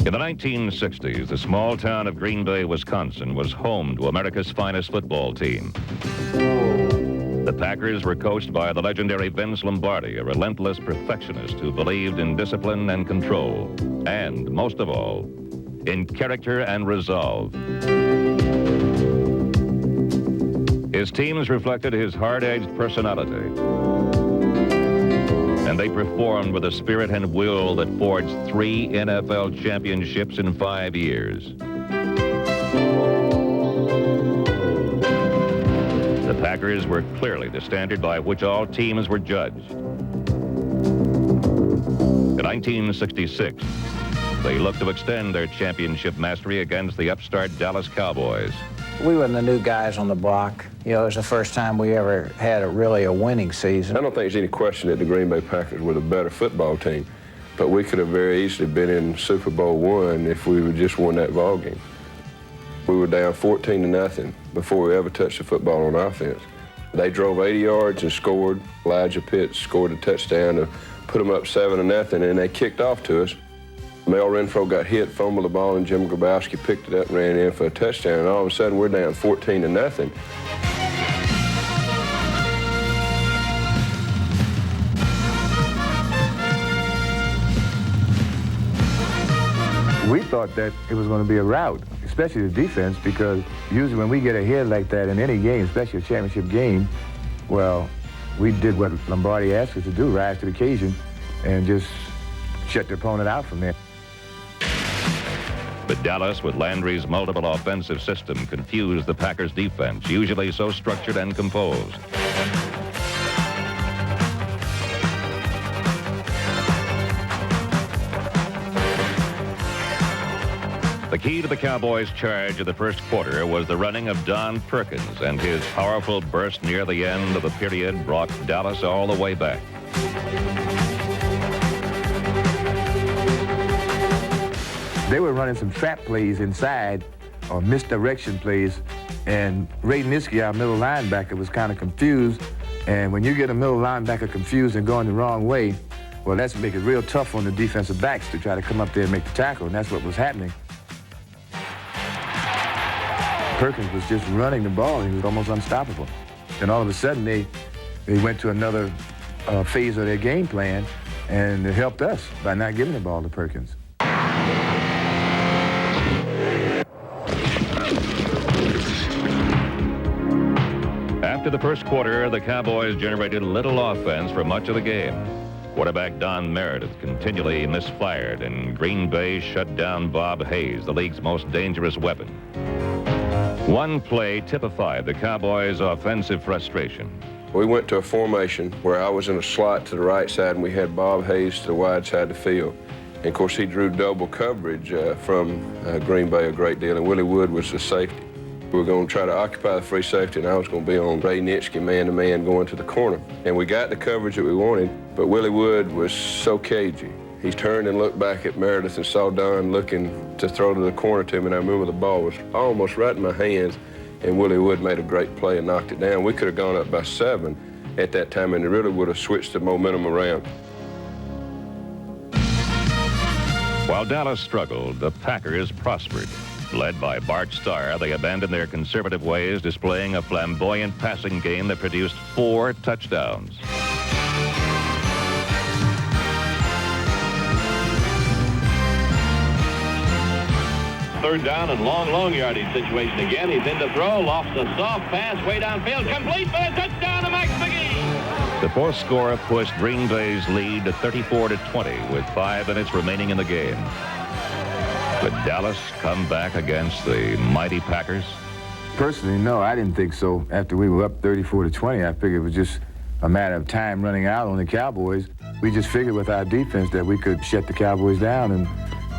In the 1960s, the small town of Green Bay, Wisconsin, was home to America's finest football team. The Packers were coached by the legendary Vince Lombardi, a relentless perfectionist who believed in discipline and control, and, most of all, in character and resolve. His teams reflected his hard-edged personality, and they performed with a spirit and will that forged 3 NFL championships in 5 years. The Packers were clearly the standard by which all teams were judged. In 1966, they looked to extend their championship mastery against the upstart Dallas Cowboys. We were the new guys on the block. You know, it was the first time we ever had really a winning season. I don't think there's any question that the Green Bay Packers were the better football team, but we could have very easily been in Super Bowl I if we would just won that ball game. We were down 14-0 before we ever touched the football on offense. They drove 80 yards and scored. Elijah Pitts scored a touchdown to put them up 7-0, and they kicked off to us. Mel Renfro got hit, fumbled the ball, and Jim Grabowski picked it up and ran in for a touchdown. And all of a sudden, we're down 14-0. We thought that it was going to be a rout, especially the defense, because usually when we get ahead like that in any game, especially a championship game, well, we did what Lombardi asked us to do, rise to the occasion, and just shut the opponent out from there. But Dallas, with Landry's multiple offensive system, confused the Packers' defense, usually so structured and composed. The key to the Cowboys' charge of the first quarter was the running of Don Perkins, and his powerful burst near the end of the period brought Dallas all the way back. They were running some trap plays inside, or misdirection plays, and Ray Nitzke, our middle linebacker, was kind of confused. And when you get a middle linebacker confused and going the wrong way, well, that's make it real tough on the defensive backs to try to come up there and make the tackle, and that's what was happening. Perkins was just running the ball. He was almost unstoppable. And all of a sudden, they went to another phase of their game plan, and it helped us by not giving the ball to Perkins. After the first quarter, the Cowboys generated little offense for much of the game. Quarterback Don Meredith continually misfired, and Green Bay shut down Bob Hayes, the league's most dangerous weapon. One play typified the Cowboys' offensive frustration. We went to a formation where I was in a slot to the right side, and we had Bob Hayes to the wide side of the field. And, of course, he drew double coverage from Green Bay a great deal, and Willie Wood was the safety. We were going to try to occupy the free safety, and I was going to be on Ray Nitzke man-to-man going to the corner. And we got the coverage that we wanted, but Willie Wood was so cagey. He turned and looked back at Meredith and saw Don looking to throw to the corner to him, and I remember the ball was almost right in my hands, and Willie Wood made a great play and knocked it down. We could have gone up by 7 at that time, and it really would have switched the momentum around. While Dallas struggled, the Packers prospered. Led by Bart Starr, they abandoned their conservative ways, displaying a flamboyant passing game that produced 4 touchdowns. Third down and long yardage situation again. He's in to throw, lofts a soft pass way downfield, complete for a touchdown to Max McGee. The fourth score pushed Green Bay's lead to 34-20 with 5 minutes remaining in the game. Could Dallas come back against the mighty Packers? Personally, no, I didn't think so. After we were up 34-20, I figured it was just a matter of time running out on the Cowboys. We just figured with our defense that we could shut the Cowboys down, and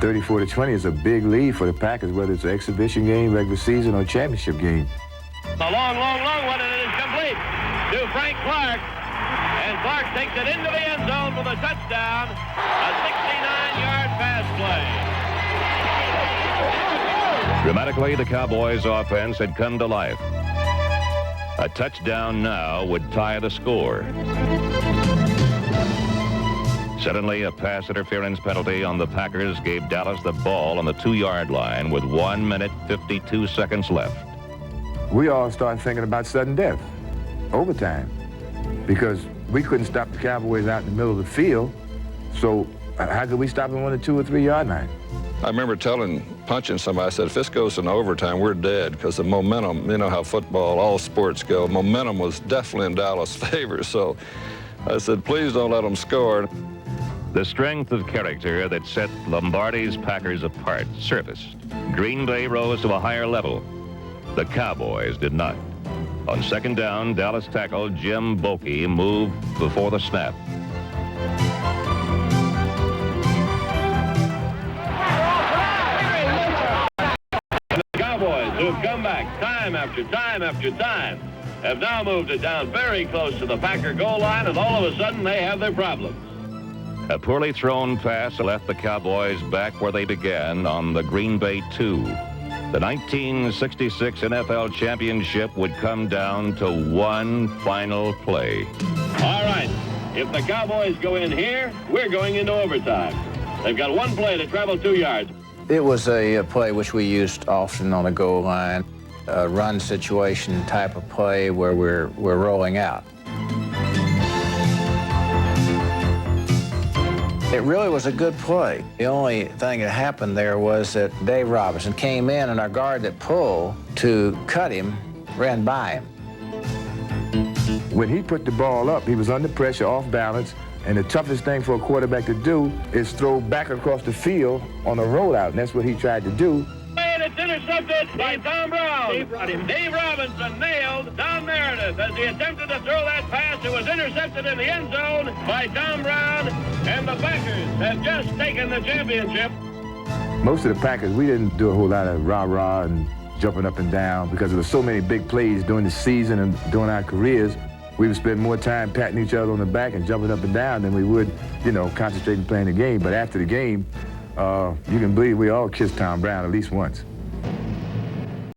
34-20 is a big lead for the Packers, whether it's an exhibition game, regular season, or championship game. A long one, and it is complete to Frank Clark. And Clark takes it into the end zone for the touchdown. A 69-yard pass play. Dramatically, the Cowboys' offense had come to life. A touchdown now would tie the score. Suddenly, a pass interference penalty on the Packers gave Dallas the ball on the 2-yard line with 1 minute, 52 seconds left. We all started thinking about sudden death, overtime, because we couldn't stop the Cowboys out in the middle of the field, so how could we stop them on the 2 or 3 yard line? I remember punching somebody, I said, if this goes into overtime, we're dead, because the momentum, you know how football, all sports go, momentum was definitely in Dallas' favor, so I said, please don't let them score. The strength of character that set Lombardi's Packers apart surfaced. Green Bay rose to a higher level. The Cowboys did not. On second down, Dallas tackle Jim Bokey moved before the snap. The Cowboys, who have come back time after time after time, have now moved it down very close to the Packer goal line, and all of a sudden they have their problems. A poorly thrown pass left the Cowboys back where they began on the Green Bay 2. The 1966 NFL championship would come down to one final play. All right, if the Cowboys go in here, we're going into overtime. They've got one play to travel 2 yards. It was a play which we used often on the goal line, a run situation type of play where we're rolling out. It really was a good play. The only thing that happened there was that Dave Robinson came in, and our guard that pulled to cut him ran by him. When he put the ball up, he was under pressure, off balance, and the toughest thing for a quarterback to do is throw back across the field on a rollout, and that's what he tried to do. And it's intercepted by Tom Brown. Dave Robinson nailed Don Meredith as he attempted to throw that pass. It was intercepted in the end zone by Tom Brown, and the Packers have just taken the championship. Most of the Packers, we didn't do a whole lot of rah-rah and jumping up and down because there were so many big plays during the season and during our careers. We would spend more time patting each other on the back and jumping up and down than we would, you know, concentrating playing the game. But after the game, you can believe we all kissed Tom Brown at least once.